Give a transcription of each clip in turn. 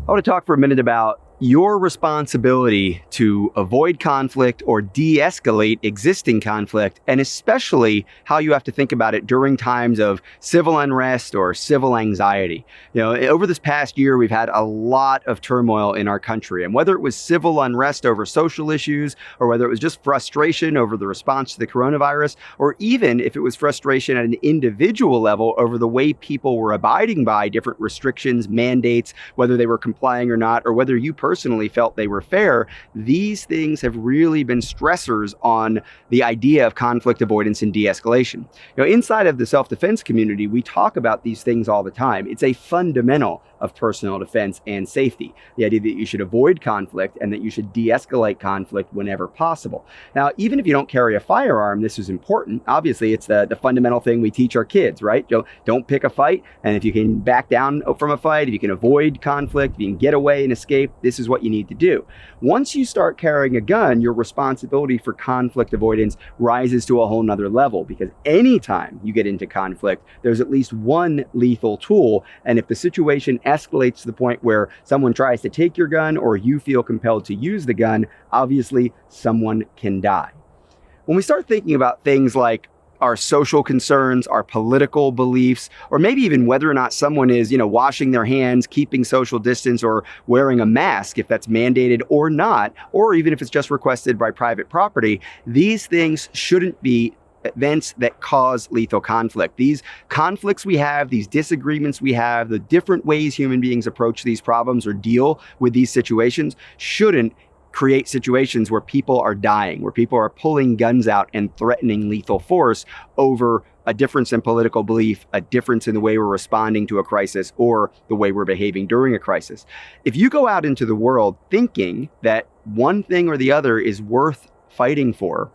I want to talk for a minute about your responsibility to avoid conflict or de-escalate existing conflict, and especially how you have to think about it during times of civil unrest or civil anxiety. Over this past year, we've had a lot of turmoil in our country, and whether it was civil unrest over social issues, or whether it was just frustration over the response to the coronavirus, or even if it was frustration at an individual level over the way people were abiding by different restrictions, mandates, whether they were complying or not, or whether you personally felt they were fair, these things have really been stressors on the idea of conflict avoidance and de-escalation. Inside of the self-defense community, we talk about these things all the time. It's a fundamental of personal defense and safety. The idea that you should avoid conflict and that you should de-escalate conflict whenever possible. Now, even if you don't carry a firearm, this is important. Obviously, it's the fundamental thing we teach our kids, right? Don't pick a fight. And if you can back down from a fight, if you can avoid conflict, if you can get away and escape, this is what you need to do. Once you start carrying a gun, your responsibility for conflict avoidance rises to a whole nother level, because anytime you get into conflict, there's at least one lethal tool. And if the situation escalates to the point where someone tries to take your gun or you feel compelled to use the gun, obviously someone can die. When we start thinking about things like our social concerns, our political beliefs, or maybe even whether or not someone is, washing their hands, keeping social distance, or wearing a mask, if that's mandated or not, or even if it's just requested by private property, these things shouldn't be events that cause lethal conflict. These conflicts we have, these disagreements we have, the different ways human beings approach these problems or deal with these situations shouldn't create situations where people are dying, where people are pulling guns out and threatening lethal force over a difference in political belief, a difference in the way we're responding to a crisis, or the way we're behaving during a crisis. If you go out into the world thinking that one thing or the other is worth fighting for,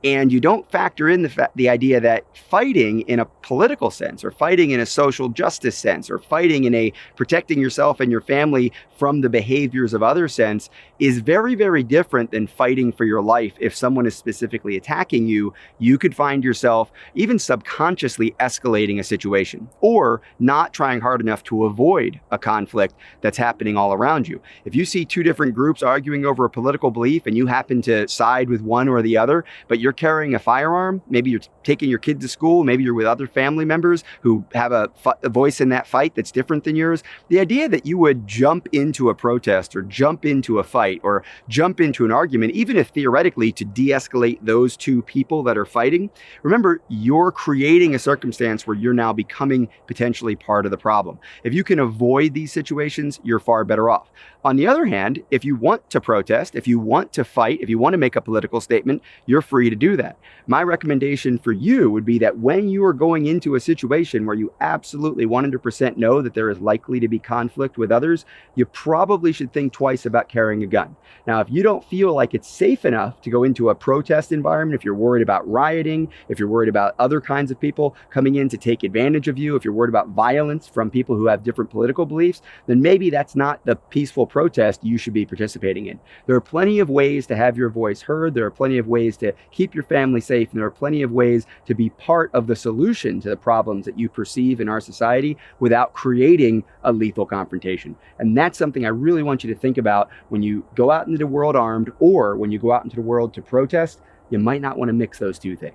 and you don't factor in the idea that fighting in a political sense, or fighting in a social justice sense, or fighting in a protecting yourself and your family from the behaviors of others sense is very, very different than fighting for your life. If someone is specifically attacking you, you could find yourself even subconsciously escalating a situation or not trying hard enough to avoid a conflict that's happening all around you. If you see two different groups arguing over a political belief and you happen to side with one or the other, but you're carrying a firearm, maybe you're taking your kid to school, maybe you're with other family members who have a voice in that fight that's different than yours, the idea that you would jump into a protest or jump into a fight or jump into an argument, even if theoretically to de-escalate those two people that are fighting, remember, you're creating a circumstance where you're now becoming potentially part of the problem. If you can avoid these situations, you're far better off. On the other hand, if you want to protest, if you want to fight, if you want to make a political statement, you're free to do that. My recommendation for you would be that when you are going into a situation where you absolutely 100% know that there is likely to be conflict with others, you probably should think twice about carrying a gun. Now, if you don't feel like it's safe enough to go into a protest environment, if you're worried about rioting, if you're worried about other kinds of people coming in to take advantage of you, if you're worried about violence from people who have different political beliefs, then maybe that's not the peaceful protest you should be participating in. There are plenty of ways to have your voice heard. There are plenty of ways to keep your family safe. And there are plenty of ways to be part of the solution to the problems that you perceive in our society without creating a lethal confrontation. And that's something I really want you to think about when you go out into the world armed, or when you go out into the world to protest. You might not want to mix those two things.